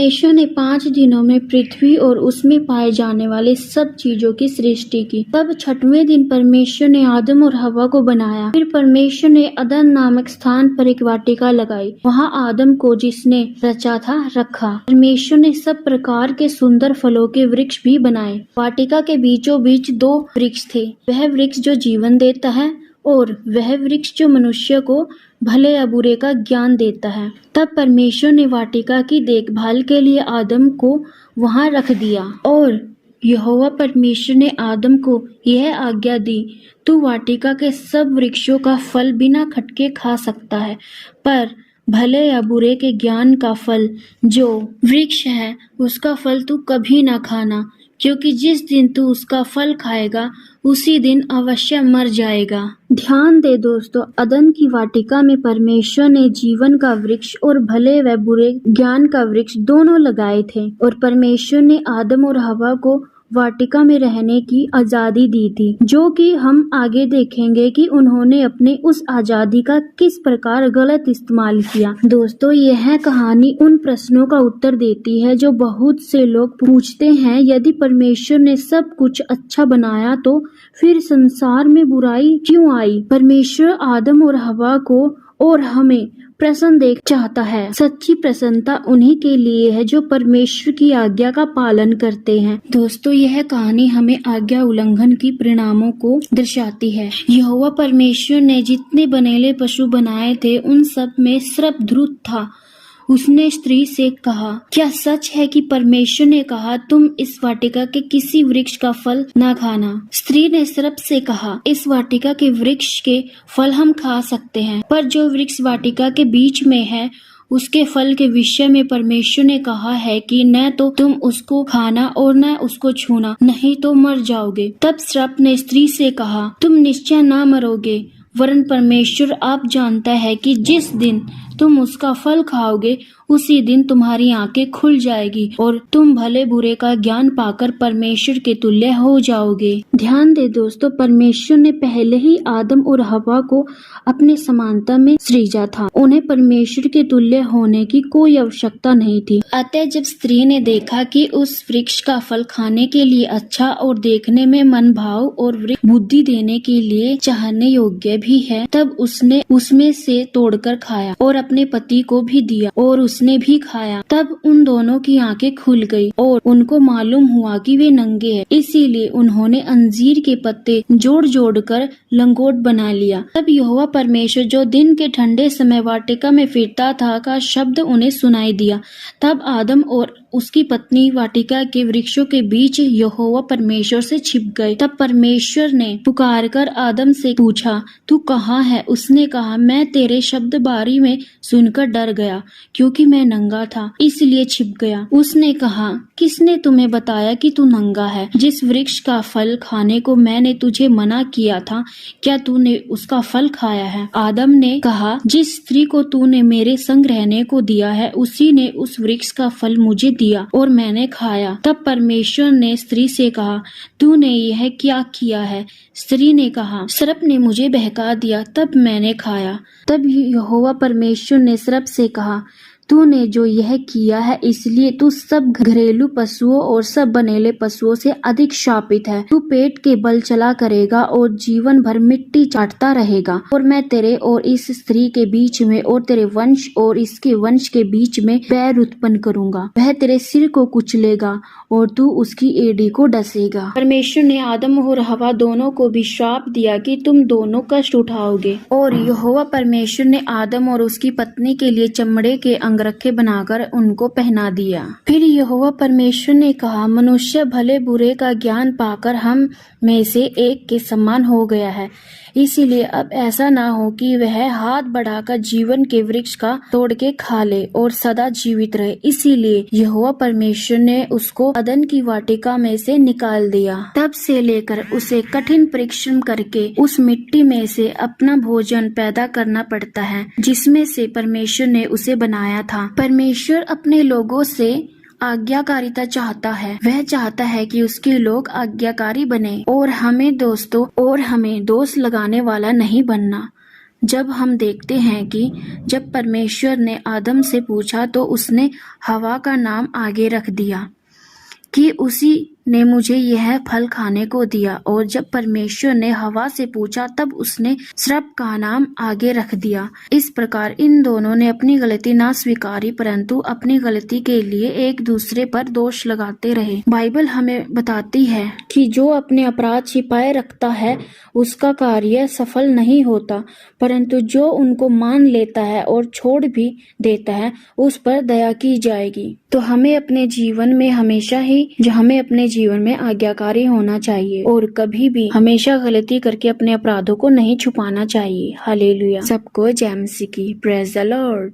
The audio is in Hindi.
परमेश्वर ने 5 दिनों में पृथ्वी और उसमें पाए जाने वाले सब चीजों की सृष्टि की। तब 6वें दिन परमेश्वर ने आदम और हवा को बनाया। फिर परमेश्वर ने अदन नामक स्थान पर एक वाटिका लगाई, वहाँ आदम को जिसने रचा था रखा। परमेश्वर ने सब प्रकार के सुंदर फलों के वृक्ष भी बनाए। वाटिका के बीचों बीच 2 वृक्ष थे, वह वृक्ष जो जीवन देता है और वह वृक्ष जो मनुष्य को भले या बुरे का ज्ञान देता है। तब परमेश्वर ने वाटिका की देखभाल के लिए आदम को वहां रख दिया और यहोवा परमेश्वर ने आदम को यह आज्ञा दी, तू वाटिका के सब वृक्षों का फल बिना खटके खा सकता है, पर भले या बुरे के ज्ञान का फल जो वृक्ष है उसका फल तू कभी ना खाना, क्योंकि जिस दिन तू उसका फल खाएगा उसी दिन अवश्य मर जाएगा। ध्यान दे दोस्तों, अदन की वाटिका में परमेश्वर ने जीवन का वृक्ष और भले व बुरे ज्ञान का वृक्ष दोनों लगाए थे और परमेश्वर ने आदम और हवा को वाटिका में रहने की आजादी दी थी, जो कि हम आगे देखेंगे कि उन्होंने अपने उस आजादी का किस प्रकार गलत इस्तेमाल किया। दोस्तों, यह कहानी उन प्रश्नों का उत्तर देती है जो बहुत से लोग पूछते हैं। यदि परमेश्वर ने सब कुछ अच्छा बनाया तो फिर संसार में बुराई क्यों आई? परमेश्वर आदम और हवा को और हमें प्रसन्न देख चाहता है। सच्ची प्रसन्नता उन्हीं के लिए है जो परमेश्वर की आज्ञा का पालन करते हैं। दोस्तों, यह कहानी हमें आज्ञा उल्लंघन की परिणामों को दर्शाती है। यहोवा परमेश्वर ने जितने बनेले पशु बनाए थे उन सब में सर्प धुर्त था। उसने स्त्री से कहा, क्या सच है कि परमेश्वर ने कहा तुम इस वाटिका के किसी वृक्ष का फल न खाना? स्त्री ने सर्प से कहा, इस वाटिका के वृक्ष के फल हम खा सकते हैं, पर जो वृक्ष वाटिका के बीच में है उसके फल के विषय में परमेश्वर ने कहा है कि न तो तुम उसको खाना और न उसको छूना, नहीं तो मर जाओगे। तब सर्प ने स्त्री से कहा, तुम निश्चय न मरोगे, वरन परमेश्वर आप जानता है कि जिस दिन तुम उसका फल खाओगे उसी दिन तुम्हारी आंखें खुल जाएगी और तुम भले बुरे का ज्ञान पाकर परमेश्वर के तुल्य हो जाओगे। ध्यान दे दोस्तों, परमेश्वर ने पहले ही आदम और हवा को अपने समानता में सृजा था। उन्हें परमेश्वर के तुल्य होने की कोई आवश्यकता नहीं थी। अतः जब स्त्री ने देखा कि उस वृक्ष का फल खाने के लिए अच्छा और देखने में मन भाव और वृक्ष बुद्धि देने के लिए चाहने योग्य भी है, तब उसने उसमें से तोड़कर खाया और अपने पति को भी दिया और उसने भी खाया। तब उन दोनों की आंखें खुल गई और उनको मालूम हुआ कि वे नंगे हैं। इसीलिए उन्होंने अंजीर के पत्ते जोड़ जोड़ कर लंगोट बना लिया। तब यहोवा परमेश्वर जो दिन के ठंडे समय वाटिका में फिरता था का शब्द उन्हें सुनाई दिया। तब आदम और उसकी पत्नी वाटिका के वृक्षों के बीच यहोवा परमेश्वर से छिप गए। तब परमेश्वर ने पुकारकर आदम से पूछा, तू कहाँ है? उसने कहा, मैं तेरे शब्द बारी में सुनकर डर गया, क्योंकि मैं नंगा था, इसलिए छिप गया। उसने कहा, किसने तुम्हें बताया कि तू नंगा है? जिस वृक्ष का फल खाने को मैंने तुझे मना किया था, क्या तूने उसका फल खाया है? आदम ने कहा, जिस स्त्री को तूने मेरे संग रहने को दिया है उसी ने उस वृक्ष का फल मुझे दिया और मैंने खाया। तब परमेश्वर ने स्त्री से कहा, तूने यह क्या किया है? स्त्री ने कहा, सर्प ने मुझे बहका दिया, तब मैंने खाया। तब यहोवा परमेश्वर ने सर्प से कहा, तूने जो यह किया है इसलिए तू सब घरेलू पशुओं और सब बनेले पशुओं से अधिक शापित है। तू पेट के बल चला करेगा और जीवन भर मिट्टी चाटता रहेगा। और मैं तेरे और इस स्त्री के बीच में और तेरे वंश और इसके वंश के बीच में बैर उत्पन्न करूंगा। वह तेरे सिर को कुचलेगा और तू उसकी एड़ी को डसेगा। परमेश्वर ने आदम और हवा दोनों को भी श्राप दिया कि तुम दोनों कष्ट उठाओगे। और यहोवा परमेश्वर ने आदम और उसकी पत्नी के लिए चमड़े के अंगरखे बनाकर उनको पहना दिया। फिर यहोवा परमेश्वर ने कहा, मनुष्य भले बुरे का ज्ञान पाकर हम में से एक के समान हो गया है, इसीलिए अब ऐसा ना हो कि वह हाथ बढ़ाकर जीवन के वृक्ष का तोड़ के खा ले और सदा जीवित रहे। इसीलिए यहोवा परमेश्वर ने उसको अदन की वाटिका में से निकाल दिया। तब से लेकर उसे कठिन परिश्रम करके उस मिट्टी में से अपना भोजन पैदा करना पड़ता है जिसमें से परमेश्वर ने उसे बनाया था। परमेश्वर अपने लोगों से आज्ञाकारिता चाहता है। वह चाहता है कि उसके लोग आज्ञाकारी बने और हमें दोष लगाने वाला नहीं बनना। जब हम देखते हैं कि जब परमेश्वर ने आदम से पूछा तो उसने हवा का नाम आगे रख दिया कि उसी ने मुझे यह फल खाने को दिया, और जब परमेश्वर ने हवा से पूछा तब उसने सर्प का नाम आगे रख दिया। इस प्रकार इन दोनों ने अपनी गलती ना स्वीकारी, परंतु अपनी गलती के लिए एक दूसरे पर दोष लगाते रहे। बाइबल हमें बताती है कि जो अपने अपराध छिपाए रखता है उसका कार्य सफल नहीं होता, परंतु जो उनको मान लेता है और छोड़ भी देता है उस पर दया की जाएगी। तो हमें अपने जीवन में हमें जीवन में आज्ञाकारी होना चाहिए और कभी भी हमेशा गलती करके अपने अपराधों को नहीं छुपाना चाहिए। हालेलुया। सबको जय मसीह की। Praise the Lord.